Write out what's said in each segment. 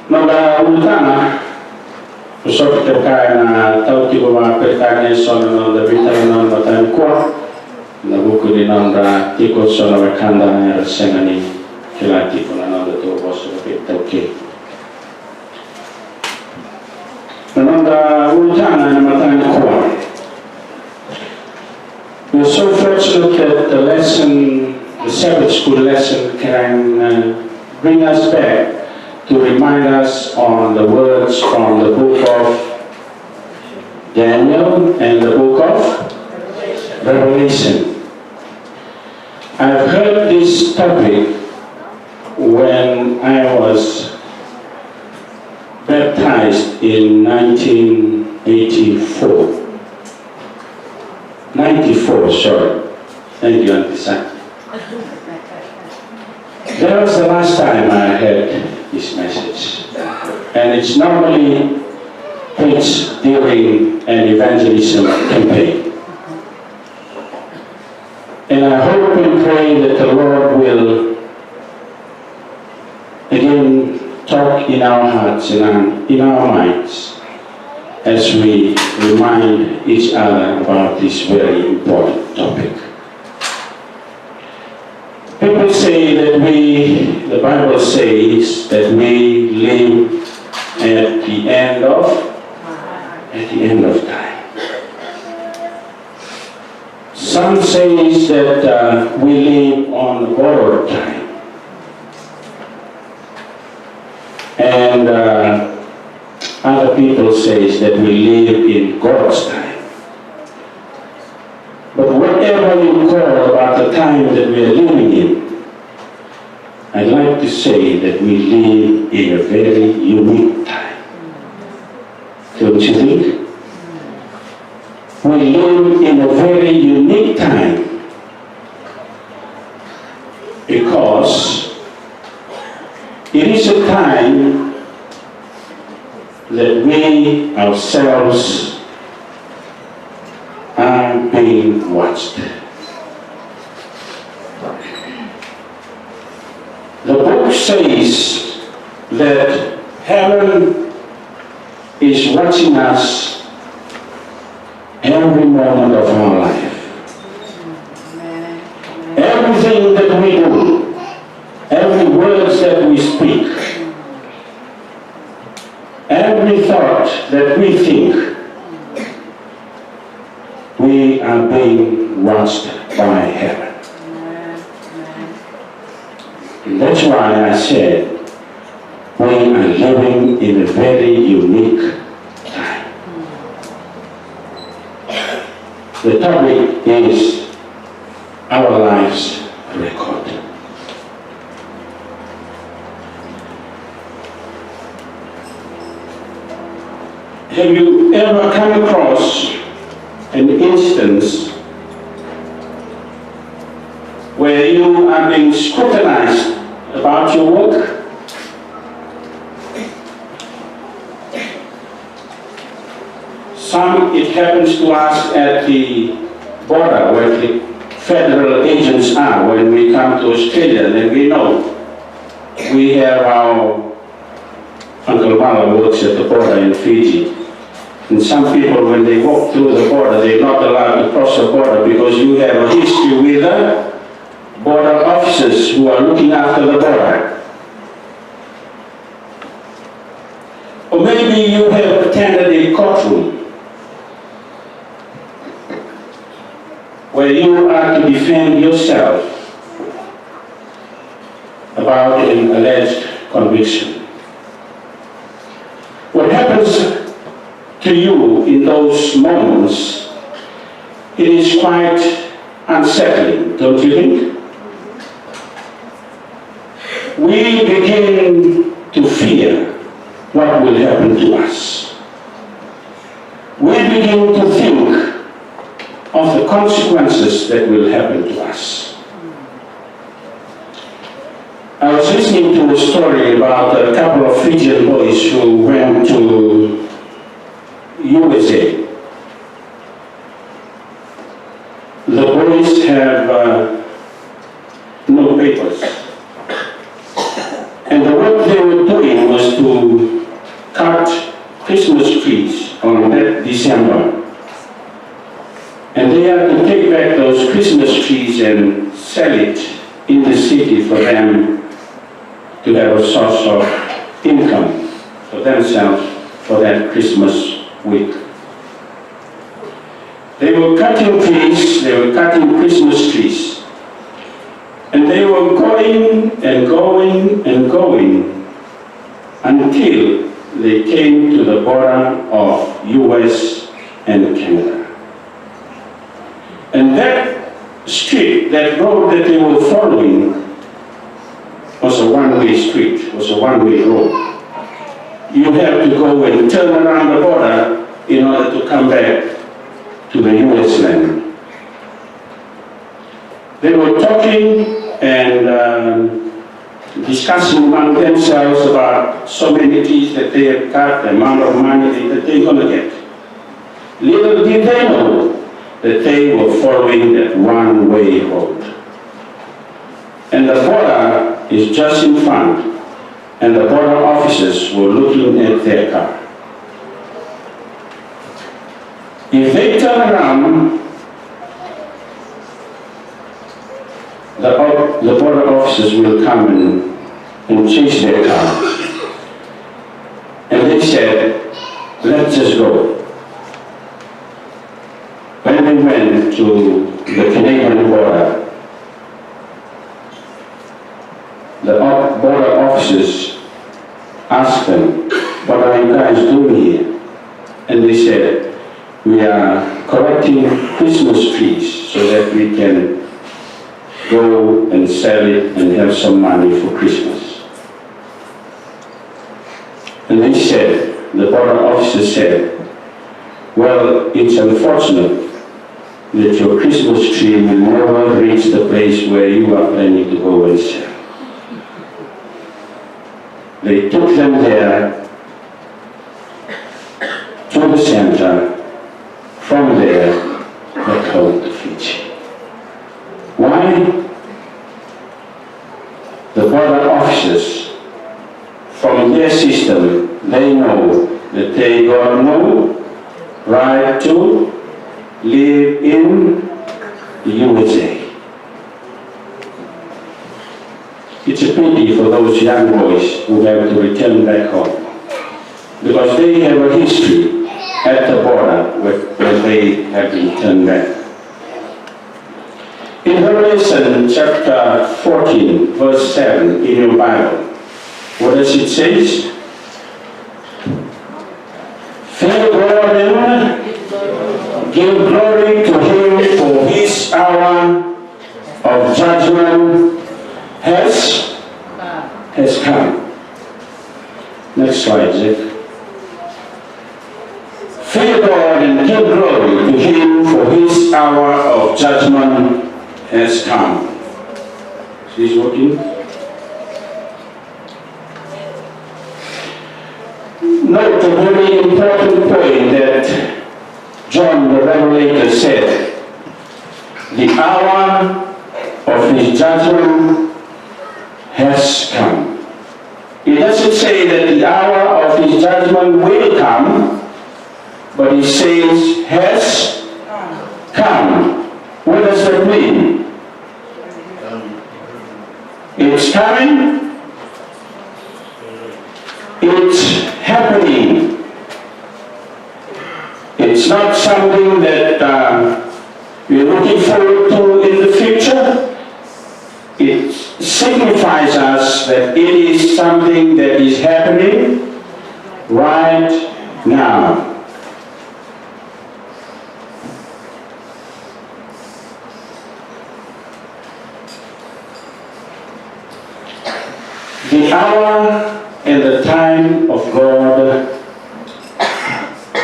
Noga ultana, usok terkait na tau tiba ma pertanyaan soal na bintang na matan kuat, na buku di nanda tikut soal berkanda yang sengani kelati pun nanda tu bos lebih tauke. Nanda ultana na matan kuat. We're so fortunate that the lesson, the Sabbath school lesson, can bring us back to remind us on the words from the book of Daniel and the book of Revelation. I've heard this topic when I was baptized in 1984. 94, sorry. Thank you, Auntie Sam. That was the last time I heard this message. And it's normally preached during an evangelism campaign. And I hope and pray that the Lord will again talk in our hearts and in our minds as we remind each other about this very important topic. People say that the Bible says that we live at the end of time. Some say that we live on borrowed time. And other people say that we live in God's time. But whatever you call about the time that we are living in, I'd like to say that we live in a very unique time. Don't you think? We live in a very unique time because it is a time that we ourselves are being watched. The book says that heaven is watching us every moment of our life. Everything that we do, every words that we speak, every thought that we think, we are being watched by heaven. And that's why I said we are living in a very unique time. The topic is our life's record. Have you ever come across an instance where you are being scrutinized about your work? Some, it happens to us at the border where the federal agents are when we come to Australia. Then we know we have our Uncle Mala works at the border in Fiji. And some people, when they walk through the border, they're not allowed to cross the border because you have a history with the border officers who are looking after the border. Or maybe you have attended a courtroom where you are to defend yourself about an alleged conviction. What happens to you in those moments, it is quite unsettling, don't you think? We begin to fear what will happen to us. We begin to think of the consequences that will happen to us. I was listening to a story about a couple of Fijian boys who went to USA. The boys have no papers. And the work they were doing was to trees and sell it in the city for them to have a source of income for themselves for that Christmas week. They were cutting trees, they were cutting Christmas trees. And they were going and going and going until they came to the border of US and Canada. And that street, that road that they were following was a one-way street, was a one-way road. You have to go and turn around the border in order to come back to the US land. They were talking and discussing among themselves about so many trees that they have cut, the amount of money that they're going to get. Little did they know that they were following that one-way road. And the border is just in front, and the border officers were looking at their car. If they turn around, the border officers will come and chase their car. And they said, let's just go. When we went to the Canadian border, the border officers asked them, what are you guys doing here? And they said, we are collecting Christmas trees so that we can go and sell it and have some money for Christmas. And they said, the border officer said, well, it's unfortunate that your Christmas tree will never reach the place where you are planning to go and sell. They took them there to the center. From there, back home to Fiji. Why? The border officers, from their system, they know that they got no right to live in the USA. It's a pity for those young boys who have to return back home, because they have a history at the border where they have been turned back. In Revelation chapter 14, verse 7 in your Bible, what does it say? Fear God and give glory to Him, for His hour of judgment has come. Next slide, Zach. Fear God and give glory to Him, for His hour of judgment has come. Is this working? Note a very important point that John the Revelator said. The hour of His judgment has come. It doesn't say that the hour of His judgment will come, but He says has come. What does that mean? It's coming. It's happening. It's not something that we're looking forward to in the future. It signifies us that it is something that is happening right now. The hour and the time of God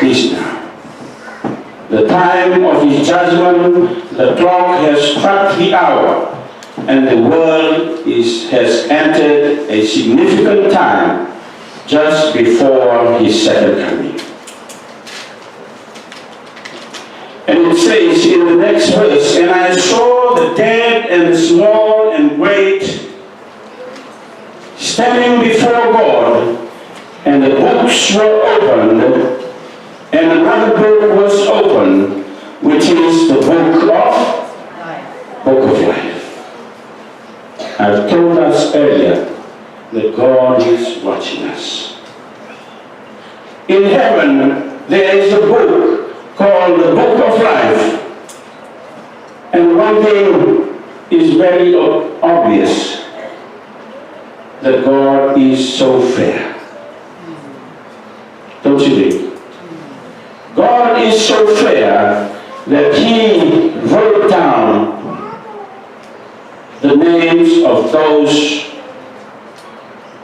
is now. The time of His judgment, the clock has struck the hour, and the world has entered a significant time just before His second coming. And it says in the next verse, and I saw the dead and the small and great standing before God, and the books were opened, and another book was opened, which is the book of book of life. I've told us earlier that God is watching us. In heaven, there is a book called the Book of Life. And one thing is very obvious, that God is so fair. Don't you think? God is so fair that He wrote down the names of those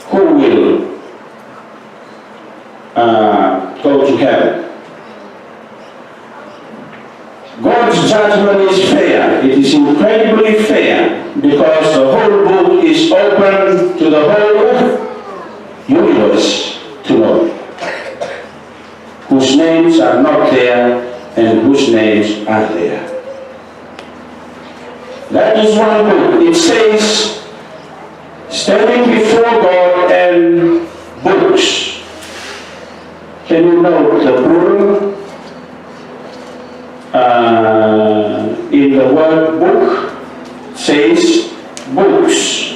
who will go to heaven. God's judgment is fair. It is incredibly fair because the whole book is open to the whole universe to know whose names are not there and whose names are there. That is one book. It says, standing before God and books. Can you note the plural? In the word book, says books.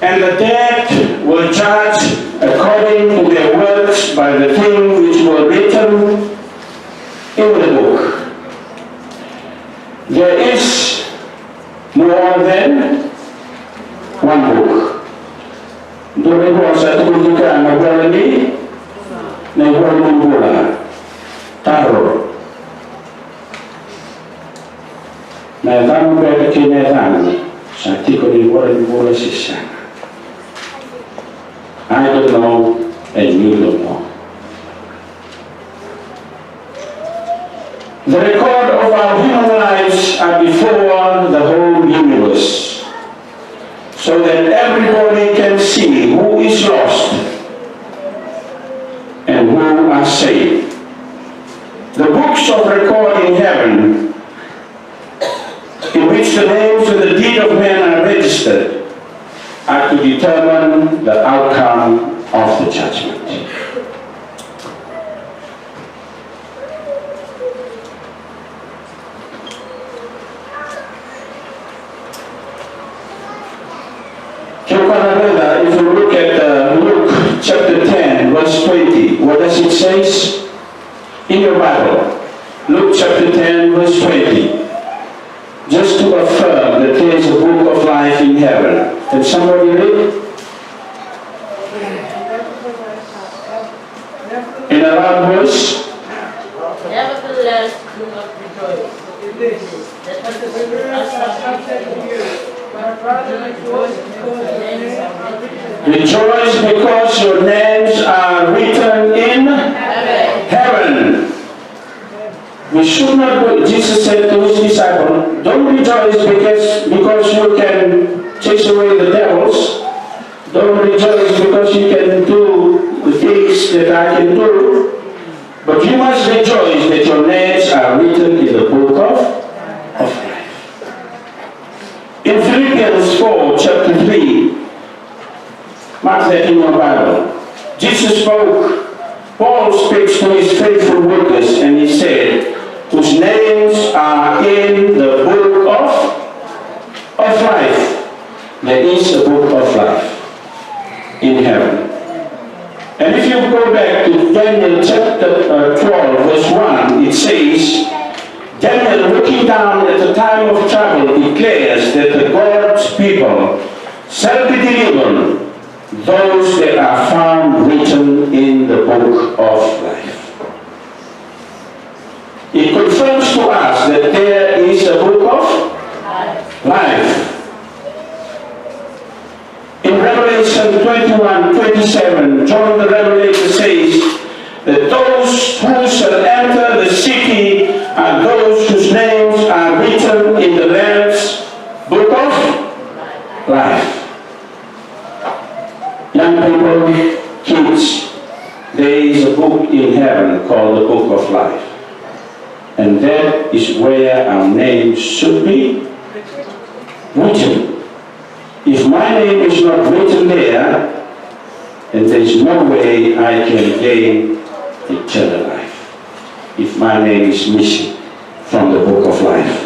And the dead will judge according to their works by the things which were written in the book. There is more than one book. Dole ko sa tuloy ka na walali na walong bola taro. Na tamu pwede kinetang sa tiko ni walong bola sisa. I don't know and you don't know. The record of our human lives are before the whole universe, so that everybody can see who is lost and who are saved. The books of record in heaven, in which the names and the deed of men are registered, are to determine the outcome of the judgment. If you look at Luke chapter 10, verse 20, what does it say in your Bible? Luke chapter 10, verse 20. Just to affirm that there is a book of life in heaven. Can somebody read? In a loud voice. Nevertheless, do not rejoice. Rejoice because your names are written in heaven. We should not, Jesus said to his disciples, don't rejoice because you can chase away the devils. Don't rejoice because you can do the things that I can do. But you must rejoice that your names are written in the book of life. In Philippians 4, chapter 3, mark that in your Bible. Jesus spoke, Paul speaks to his faithful workers, and he said, whose names are in the book of life. There is a book of life in heaven. And if you go back to Daniel chapter 12, verse 1, it says, Daniel, looking down at the time of trouble, declares that the God's people shall be delivered, those that are found written in the book of life. It confirms to us that there is a book of life. In Revelation 21:27, John the Revelator says that those who shall enter the city are those whose names are written in the Lamb's book of life. Young people, kids, there is a book in heaven called the book of life. And that is where our names should be written. If my name is not written there, then there is no way I can gain eternal life. If my name is missing from the book of life.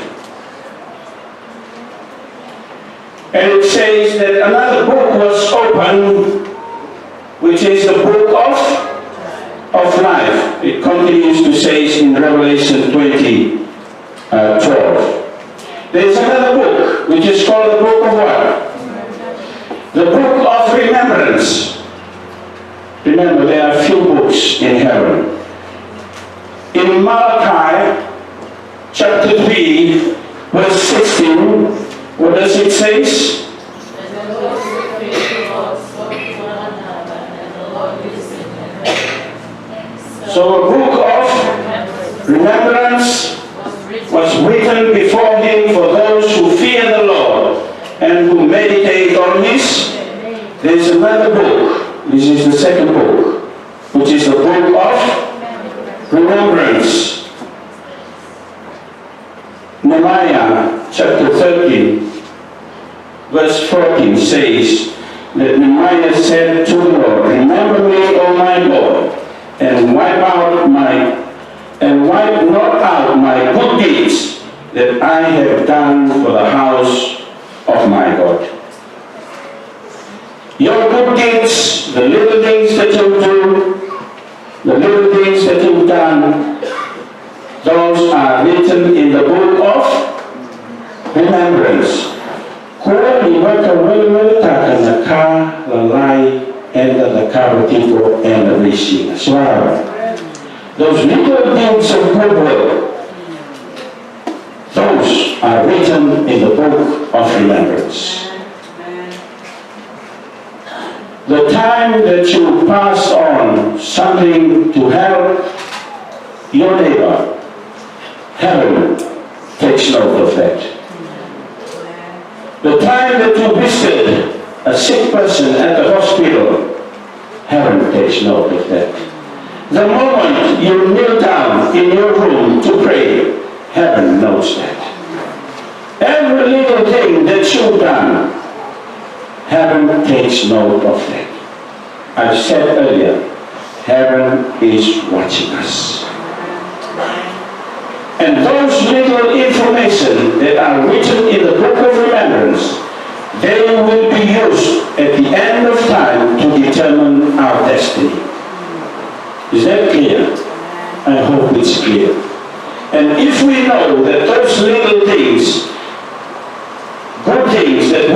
And it says that another book was opened, which is the book of life. It continues to say in Revelation 20, 12. There is another book, which is called the book of what? The book of remembrance. Remember, there are few books in heaven. In Malachi, chapter 3, verse 16, what does it say? So a book of remembrance was written before him for those who fear the Lord and who meditate on his. There is another book. This is the second book, which is the book of remembrance. Nehemiah chapter 13, verse 14 says that Nehemiah said to the Lord, "Remember me, O my God, and wipe not out my good deeds that I have done for the house of my God." Your good deeds, the little things that you do, the little things that you've done, those are written in the book of remembrance. Kura liwaka wewe takanaka lalai enda the karotiko and the rishi. Those little things of goodwill, those are written in the book of remembrance. The time that you pass on something to help your neighbor, heaven takes note of that. The time that you visited a sick person at the hospital, heaven takes note of that. The moment you kneel down in your room to pray, heaven knows that. Every little thing that you've done, heaven takes note of that. I said earlier, heaven is watching us. And those little information that are written in the book of remembrance, they will be used at the end of time to determine our destiny. Is that clear? I hope it's clear. And if we know that those little things, good things that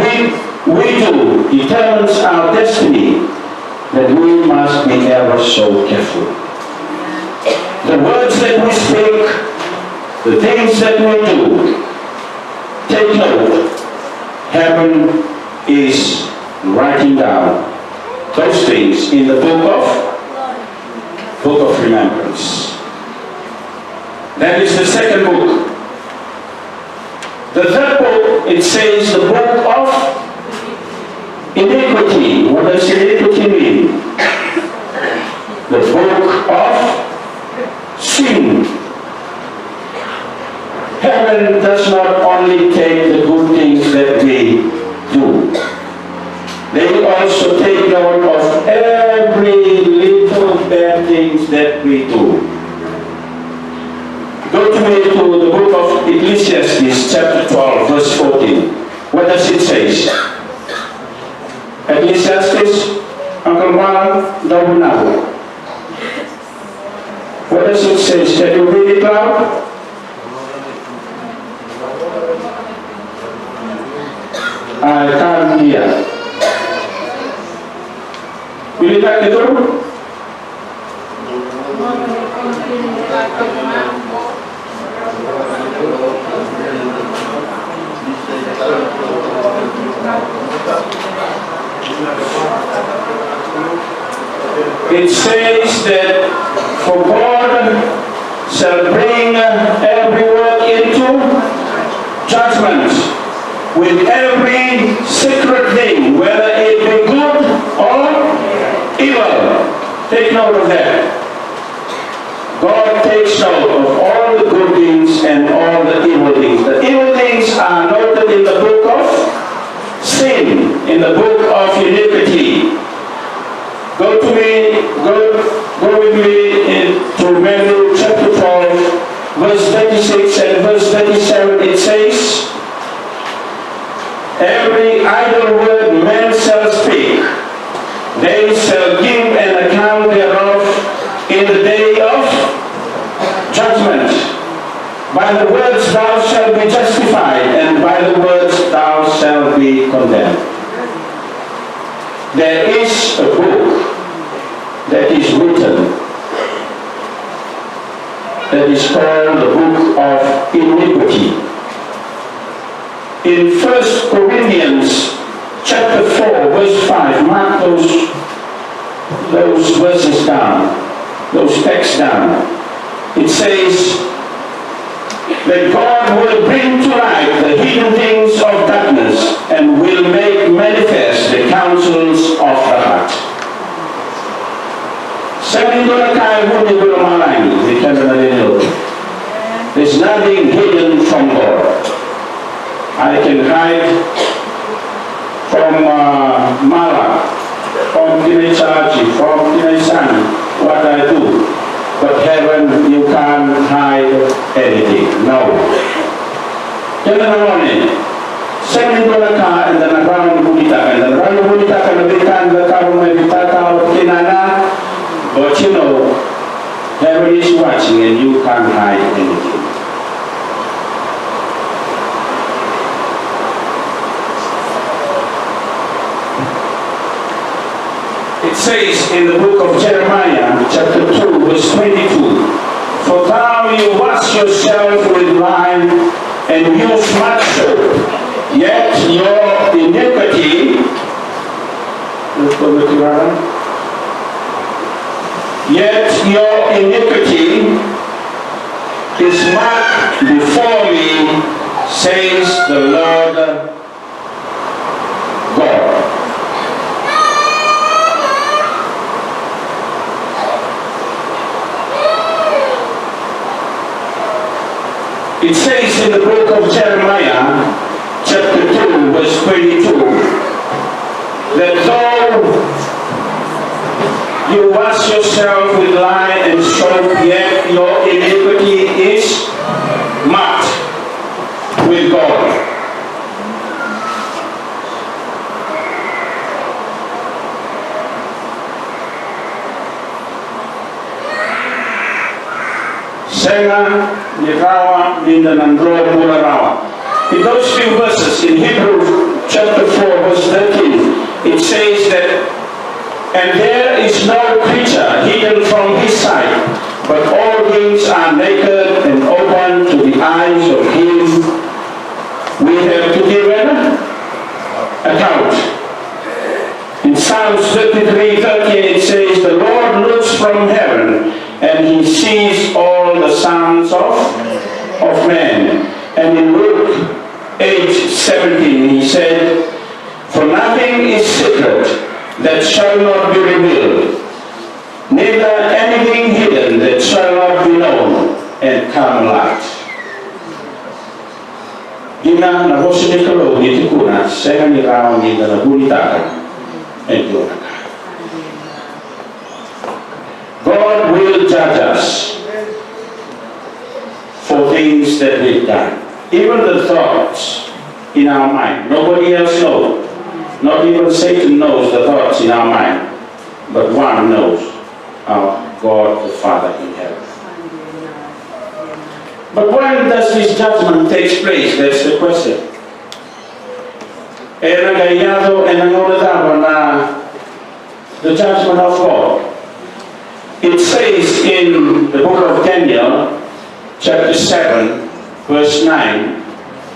we do determines our destiny, then we must be ever so careful. The words that we speak, the things that we do, take note. Heaven is writing down those things in the book of remembrance. That is the second book. The third book, it says the book of iniquity. What does iniquity mean? The book of sin. Heaven does not only take the good things that we do. They also take note of every little bad things that we do. Go to me to the book of Ecclesiastes, chapter 12, verse 14. What does it say? Ecclesiastes, Uncle Juan, Dabunabu. What does it say? Can you read it loud? I can't hear. Will you take it through? It says that for God shall bring every work into judgment with every secret thing, whether it be good or evil. Take note of that. God takes note of all the good things and all the evil things. The evil things are noted in the book of sin, in the book of iniquity. Go with me to Matthew chapter 12, verse 36 and By the words thou shalt be justified, and by the words thou shalt be condemned. There is a book that is written that is called the book of iniquity. In 1 Corinthians chapter 4 verse 5, mark those verses down, those texts down. It says that God will bring to light the hidden things of darkness and will make manifest the counsels of the heart. There's nothing hidden from God. I can hide from Mala, from Joji, from San, what I do. But heaven, you can't hide anything. No. Send into the car and then around the Bunita, and then around the Bunita and the Bitan, the car may be Kinana. But you know, heaven is watching and you can't hide anything. It says in the book of Jeremiah, chapter 2, verse 22, for thou you wash yourself with wine and use much soap, yet your iniquity, is marked before me, says the Lord God. It says in the book of Jeremiah, chapter 2, verse 22, that though you wash yourself with lye and soap, yet your iniquity is marked with God. Senga Nirawa Mindanandro Mularawa. In those few verses, in Hebrews chapter 4, verse 13, it says that, and there is no creature hidden from his sight, but all things are naked and open to the eyes of him we have to give an account. In Psalms 33:13 it says, the Lord looks from heaven and he sees all the sons of men. And in Luke 8:17 he said, for nothing is secret that shall not be revealed, neither anything hidden that shall not be known and come light. Gina na hosi ni kalo ni tikuna senga ni rawa ni na bunitakan and God will judge us for things that we've done. Even the thoughts in our mind. Nobody else knows. Not even Satan knows the thoughts in our mind. But one knows, our God the Father in heaven. But when does this judgment take place? That's the question. The judgment of God. It says in the book of Daniel, chapter 7, verse 9,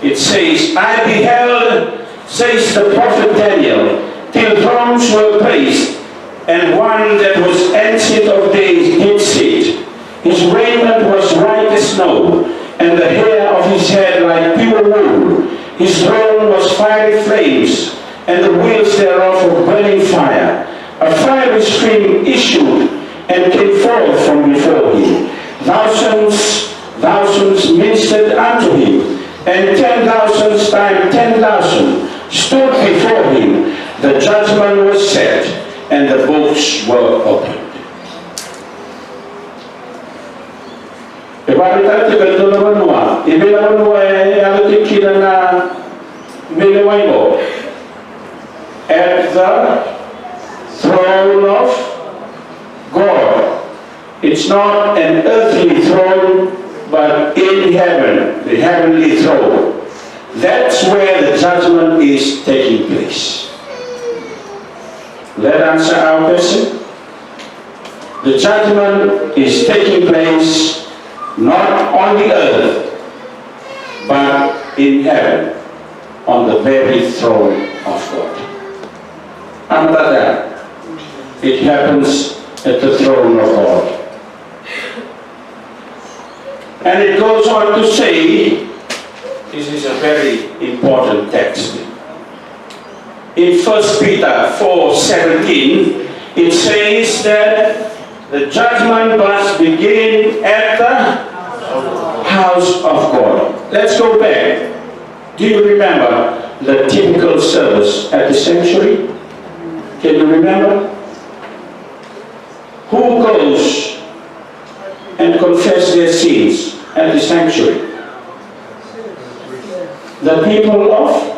it says, I beheld, says the prophet Daniel, till thrones were placed, and one that was ancient of days did sit. His raiment was white as snow, and the hair of his head like pure wool. His throne was fiery flames, and the wheels thereof were burning fire. A fiery stream issued and came forth from before him. Thousands ministered unto him, and 10,000 times 10,000 stood before him. The judgment was set, and the books were opened. At the throne of God. It's not an earthly throne, but in heaven, the heavenly throne. That's where the judgment is taking place. Let's answer our question. The judgment is taking place not on the earth, but in heaven, on the very throne of God. And that it happens at the throne of God. And it goes on to say, this is a very important text. In 1 Peter 4:17, it says that the judgment must begin at the house of God. Let's go back. Do you remember the typical service at the sanctuary? Can you remember? Who goes and confess their sins at the sanctuary? The people of?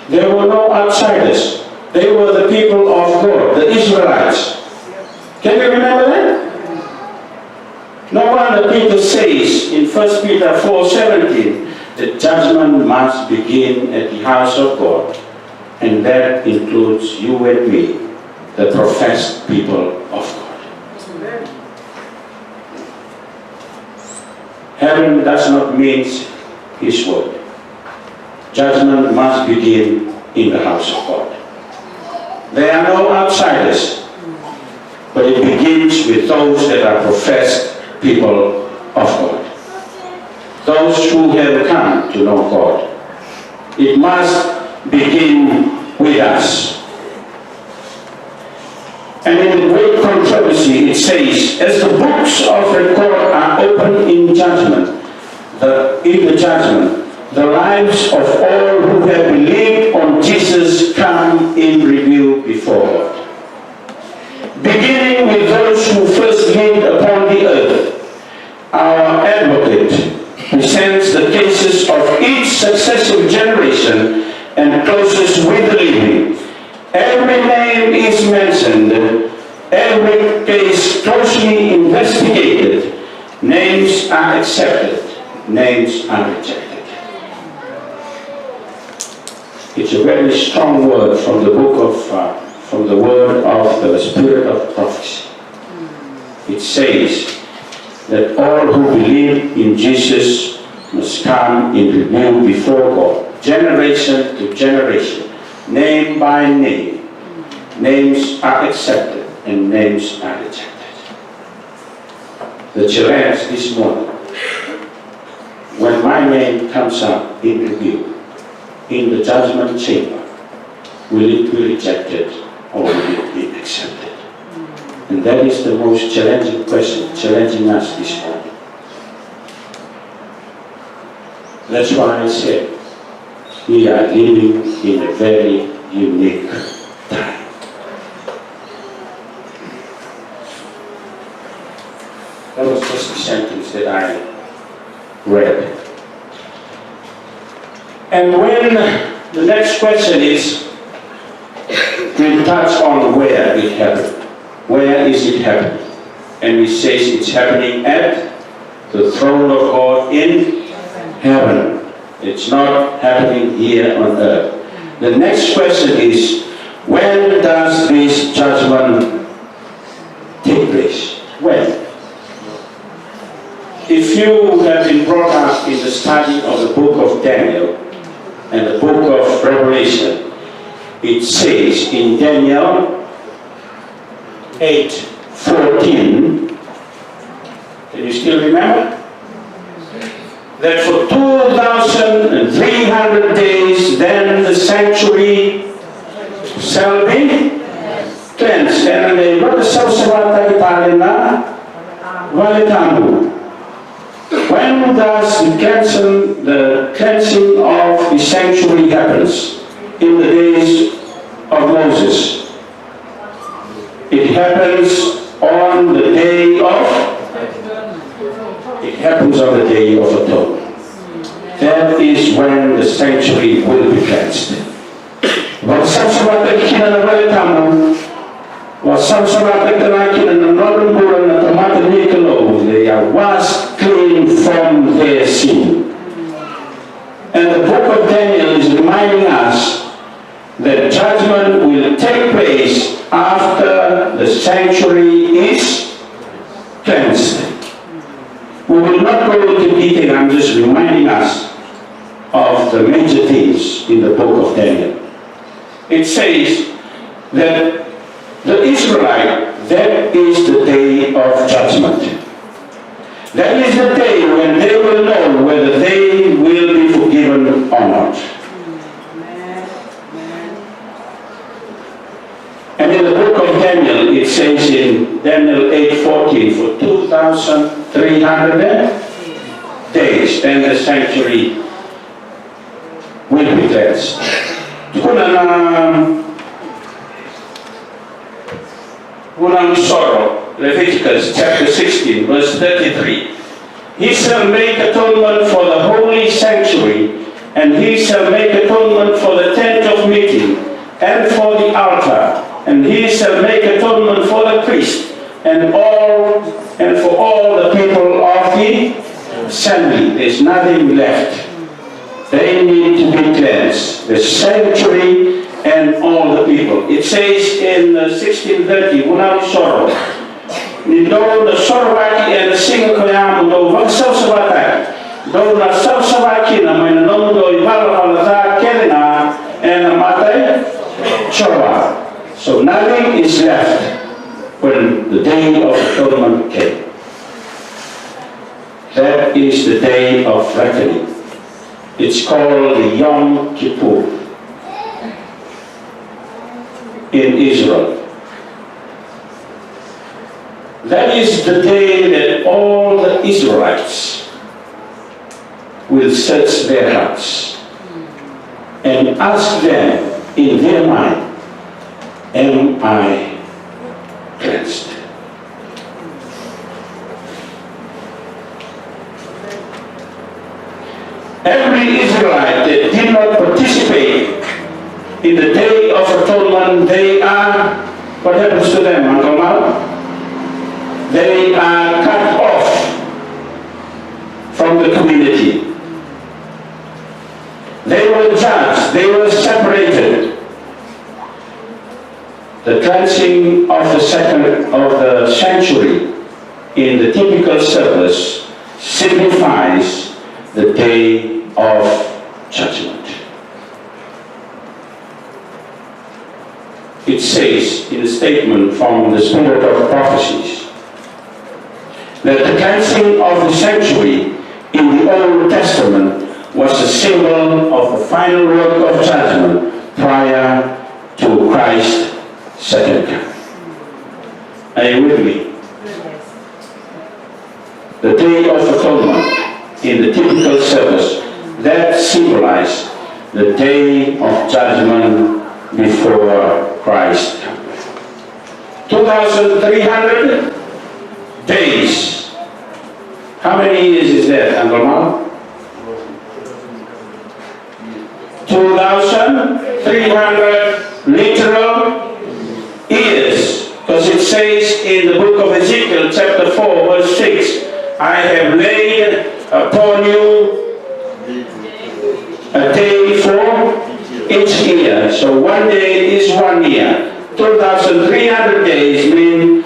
There were no outsiders. They were the people of God, the Israelites. Can you remember that? No wonder Peter says in 1 Peter 4:17, the judgment must begin at the house of God. And that includes you and me, the professed people of God. Heaven does not mean His word. Judgment must begin in the house of God. There are no outsiders, but it begins with those that are professed people of God. Those who have come to know God. It must begin with us. And in the great controversy it says, as the books of record are opened in judgment, the lives of all who have believed on Jesus come in review before God. Beginning with those who first lived upon the earth, our advocate presents the cases of each successive generation and closes with the living. Every name is mentioned, every case closely investigated. Names are accepted, names are rejected. It's a very strong word from the from the word of the spirit of prophecy. It says that all who believe in Jesus must come in review before God, generation to generation, name by name. Names are accepted and names are rejected. The challenge this morning, when my name comes up in review, in the judgment chamber, will it be rejected or will it be accepted? And that is the most challenging question, challenging us this morning. That's why I said, we are living in a very unique time. That was just a sentence that I read. And when the next question is, we touch on where it happened. Where is it happening? And we say it's happening at the throne of God in heaven. It's not happening here on earth. The next question is, when does this judgment take place? When? If you have been brought up in the study of the book of Daniel and the book of Revelation, it says in Daniel 8:14, can you still remember? That for 2,300 days then the sanctuary shall be cleansed. And they wrote the Sawsawata Italina Valetamu. When does the cleansing of the sanctuary happens? In the days of Moses. It happens on the day of atonement. That is when the sanctuary will be cleansed. There was clean from their sin. And the book of Daniel is reminding us that judgment will take place after the sanctuary is cleansed. We will not go into detail, I'm just reminding us of the major things in the book of Daniel. It says that the Israelite, that is the day of judgment. That is the day when they will know whether they will be forgiven or not. And in the book of Daniel, it says in Daniel 8:14, for 2,300 days, then the sanctuary will be cleansed. Unang sorrow, Leviticus chapter 16, verse 33. He shall make atonement for the holy sanctuary, and he shall make atonement for the tent of meeting, and for the altar, and he shall make atonement for the priest, and for all the people of the assembly. There's nothing left. They need to be cleansed. The sanctuary and all the people. It says in 1630, Unang sorrow. Nindo na sorowaki and the singa koyamu do vaksaw sabatai. Do na sawsawaki na may nanom do ibalawalaza kelina and namatay sorwa. So nothing is left when the day of atonement came. That is the day of reckoning. It's called the Yom Kippur in Israel. That is the day that all the Israelites will search their hearts and ask them in their mind, am I cleansed? Every Israelite that did not participate in the Day of Atonement, they are, what happens to them, Uncle Mal? They are cut off from the community. They were judged, they were separated. The cleansing of the sanctuary in the typical service signifies the day of judgment. It says in a statement from the Spirit of Prophecies that the cleansing of the sanctuary in the Old Testament was a symbol of the final work of judgment prior to Christ's second coming. Are you with me? The Day of Atonement in the typical service, that symbolized the day of judgment before Christ. 2,300 days. How many years is that, Uncle Mal? 2,300 literal years. Because it says in the book of Ezekiel, chapter 4, verse 6, I have laid upon you a day for each year. So one day is 1 year. 2,300 days mean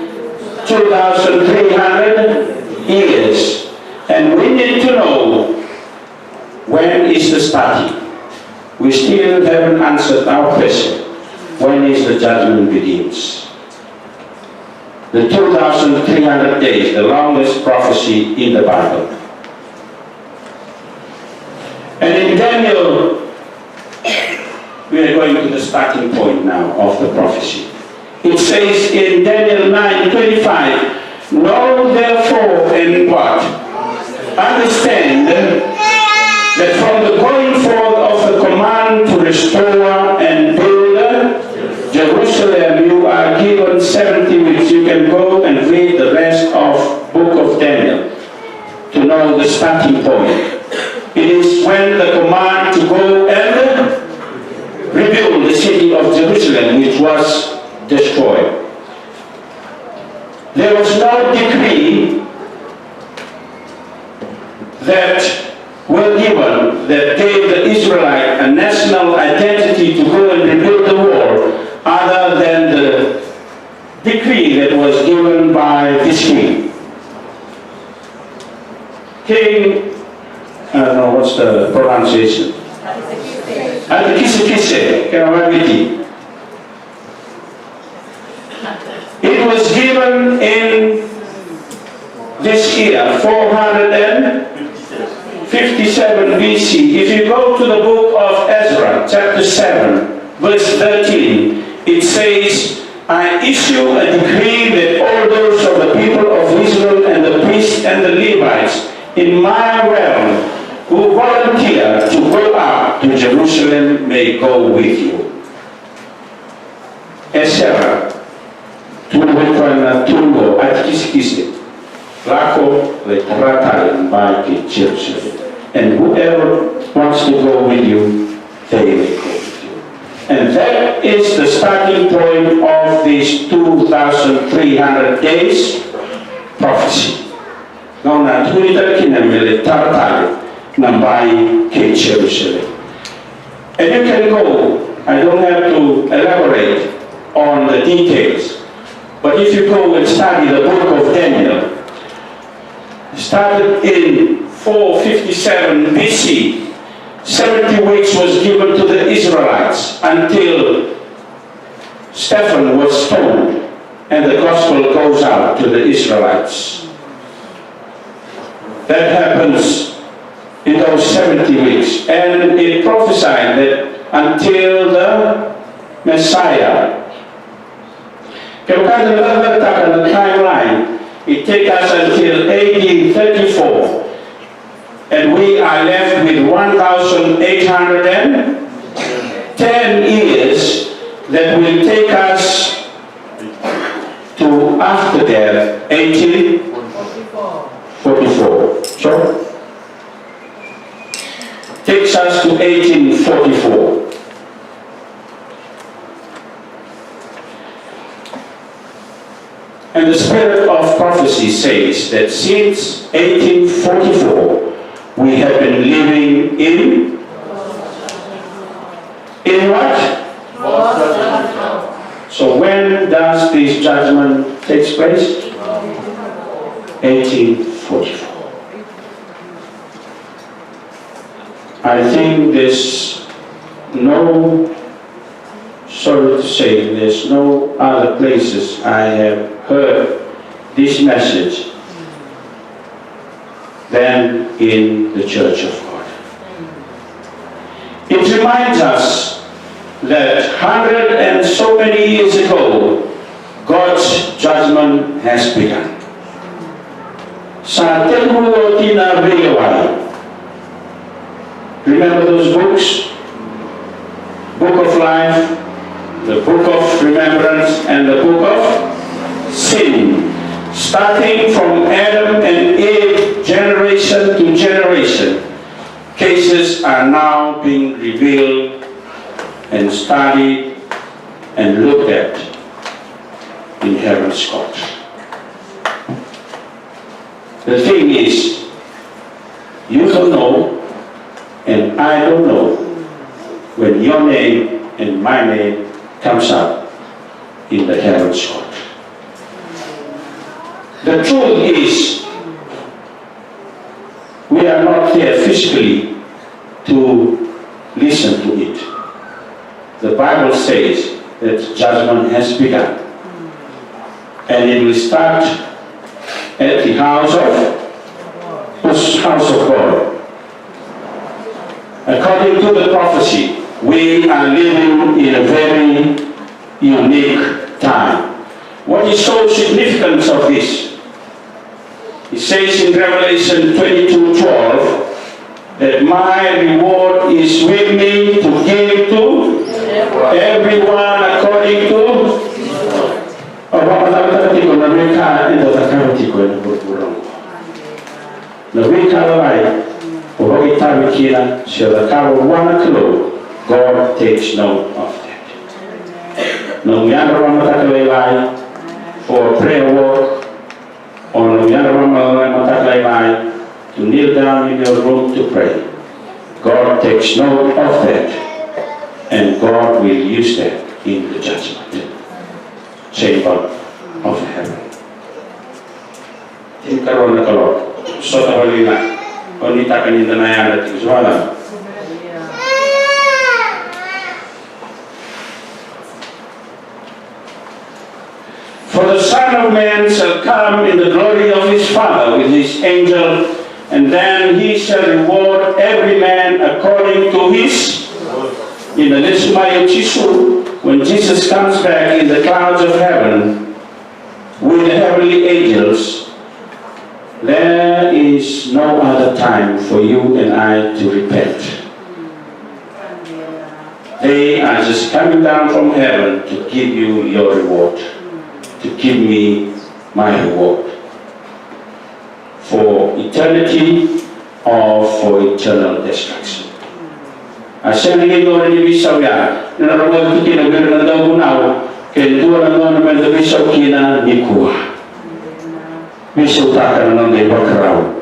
2,300 years. And we need to know when is the starting. We still haven't answered our question. When is the judgment begins? The 2,300 days, the longest prophecy in the Bible. And in Daniel, we are going to the starting point now of the prophecy. It says in Daniel 9:25, know therefore and what? Understand that from the going forth of the command to restore and build Jerusalem, you are given 70 weeks. You can go and read the rest of book of Daniel to know the starting point. It is when the command to go and rebuild the city of Jerusalem, which was destroyed. There was no decree that were given that gave the Israelite a national identity to go and rebuild the wall other than the decree that was given by this king. King, I don't know what's the pronunciation. Kise, it was given in this year, 457 BC. If you go to the book of Ezra, chapter 7, verse 13, it says, I issue a decree that all those of the people of Israel and the priests and the Levites in my realm who volunteer to go up to Jerusalem may go with you. Ezra, tungo at kisikisi, lako le ratayan by Jerusalem. And whoever wants to go with you, they may go with you. And that is the starting point of these 2,300 days prophecy. Now, na tulita kinamile taratali nambai ke Jerusalem. And you can go. I don't have to elaborate on the details. But if you go and study the book of Daniel, started in 457 BC, 70 weeks was given to the Israelites until Stephen was stoned and the gospel goes out to the Israelites. That happens in those 70 weeks. And it prophesied that until the Messiah. Kalau kita letakkan the timeline, it takes us until AD 34. And we are left with 1,810 years that will take us to after that 1844. So takes us to 1844. And the spirit of prophecy says that since 1844 we have been living in what? So when does this judgment take place? 1844. I think there's no, sorry to say, there's no other places I have heard this message than in the Church of God. It reminds us that 100 and so many years ago, God's judgment has begun. Remember those books? Book of Life, the Book of Remembrance, and the Book of Sin. Starting from Adam and Eve, generation to generation, cases are now being revealed and studied and looked at in heaven's court. The thing is, you don't know, and I don't know, when your name and my name comes up in the heaven's court. The truth is, we are not there physically to listen to it. The Bible says that judgment has begun. And it will start at the house of God. According to the prophecy, we are living in a very unique time. What is so significant of this? It says in Revelation 22:12 that my reward is with me to give to everyone according to God takes note of that. For prayer work, or to kneel down in your room to pray. God takes note of that, and God will use that in the judgment chamber of heaven. Tim karon na kalot, so tawali na, o nita kanina na yan at tigsuhala. For the Son of Man shall come in the glory of his Father with his angel, and then he shall reward every man according to his. In the next when Jesus comes back in the clouds of heaven with the heavenly angels, there is no other time for you and I to repent. They are just coming down from heaven to give you your reward, to give me my reward for eternity or for eternal destruction. Asal ini orang di bisau ya, nara orang kita nak berada gunau, kedua orang orang di bisau kita ni kuah, bisau tak orang di bakarau.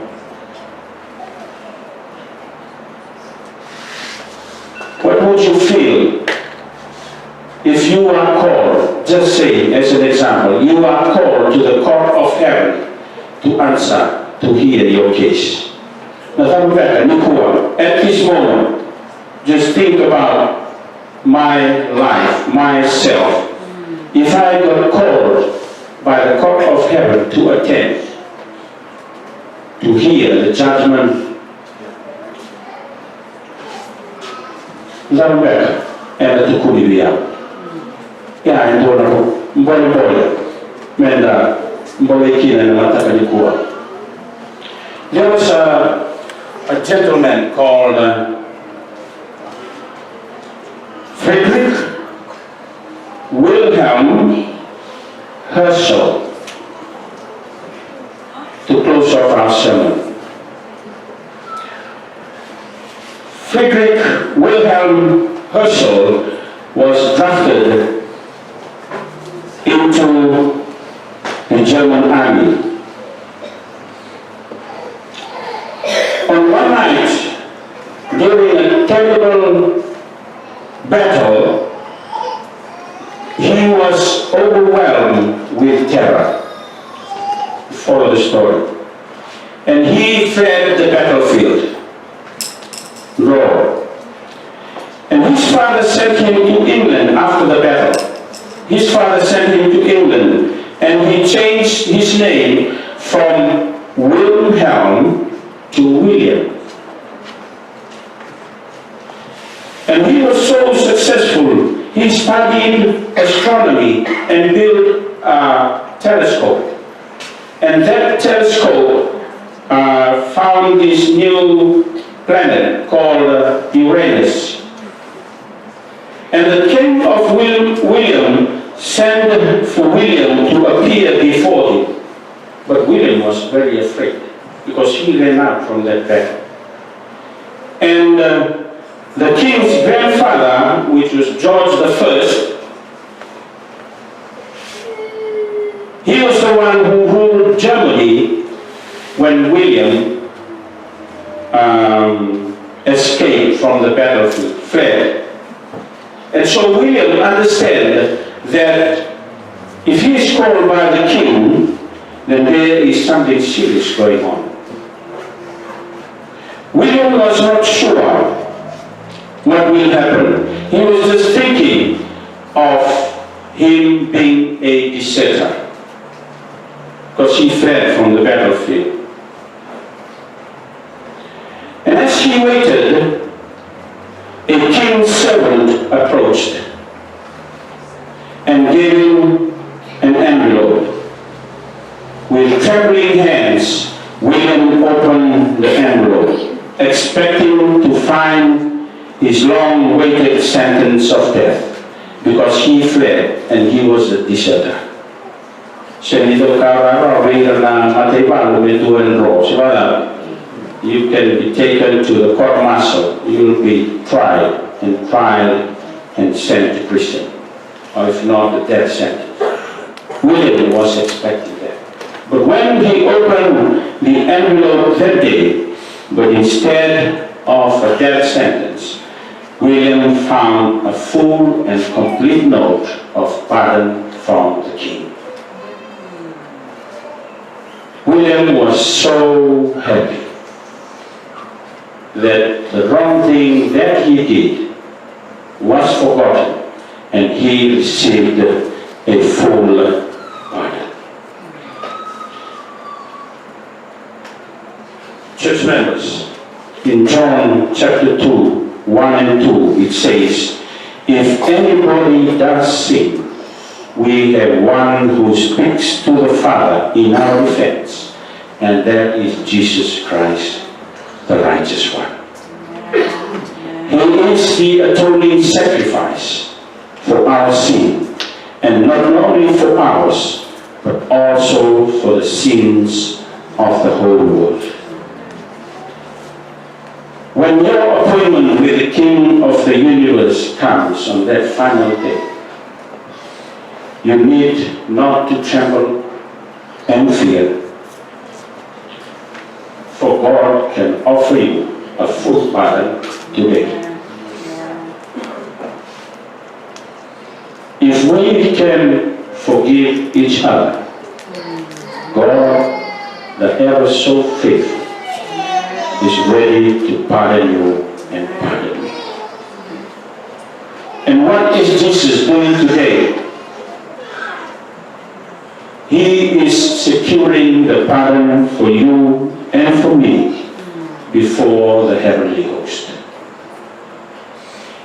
What would you feel if you are called? Just say, as an example, you are called to the court of heaven to answer, to hear your case. Now, at this moment, just think about my life, myself. If I got called by the court of heaven to attend, to hear the judgment, and the Tukuliya. Yeah, and Mbole, Menda, Mbole and Matakanikuwa. There was a gentleman called Friedrich Wilhelm Herschel, to close off our sermon. Friedrich Wilhelm Herschel was drafted into the German army. On one night, during a terrible battle, he was overwhelmed with terror. Follow the story. And he fled the battlefield. Lord. And his father sent him to England after the battle. His father sent him to England, and he changed his name from Wilhelm to William. And he was so successful, he studied astronomy and built a telescope. And that telescope found this new planet called Uranus. And the king of William sent for William to appear before him. But William was very afraid because he ran out from that battle. And the king's grandfather, which was George I, he was the one who ruled Germany when William escaped from the battlefield, fled. And so William understood that if he is called by the king, then there is something serious going on. William was not sure what will happen. He was just thinking of him being a deserter, because he fled from the battlefield. And as he waited, a king's servant approached and gave him an envelope. With trembling hands, William opened the envelope, expecting to find his long-awaited sentence of death, because he fled and he was a deserter. You can be taken to the court martial. You will be tried and sent to prison, or if not, the death sentence. William was expecting that. But when he opened the envelope that day, But instead of a death sentence, William found a full and complete note of pardon from the king. William was so happy that the wrong thing that he did was forgotten and he received a full pardon. Church members, in John chapter 2, 1 and 2, it says, if anybody does sin, we have one who speaks to the Father in our defense, and that is Jesus Christ, the righteous one. He is the atoning sacrifice for our sin, and not only for ours, but also for the sins of the whole world. When your appointment with the King of the universe comes on that final day, you need not to tremble and fear, for God can offer you a full pardon today. If we can forgive each other, God, the ever so faithful, is ready to pardon you and pardon me. And what is Jesus doing today? He is securing the pardon for you and for me before the heavenly host.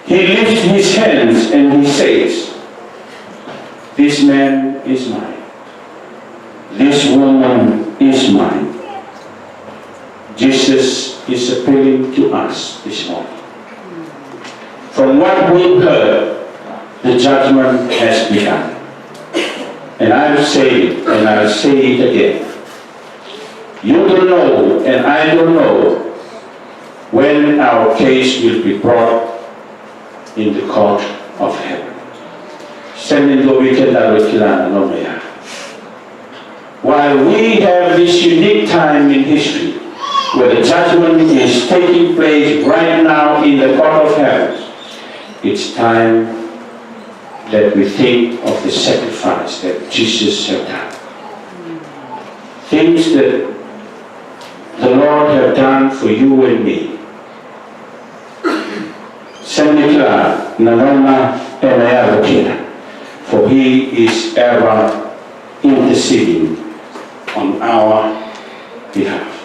He lifts his hands and he says, this man is mine. This woman is mine. Jesus is appealing to us this morning. From what we've heard, the judgment has begun. And I've said it, and I'll say it again. You don't know, and I don't know, when our case will be brought in the court of heaven. While we have this unique time in history, where the judgment is taking place right now in the court of heaven, it's time that we think of the sacrifice that Jesus has done. Things that the Lord has done for you and me. For He is ever interceding on our behalf.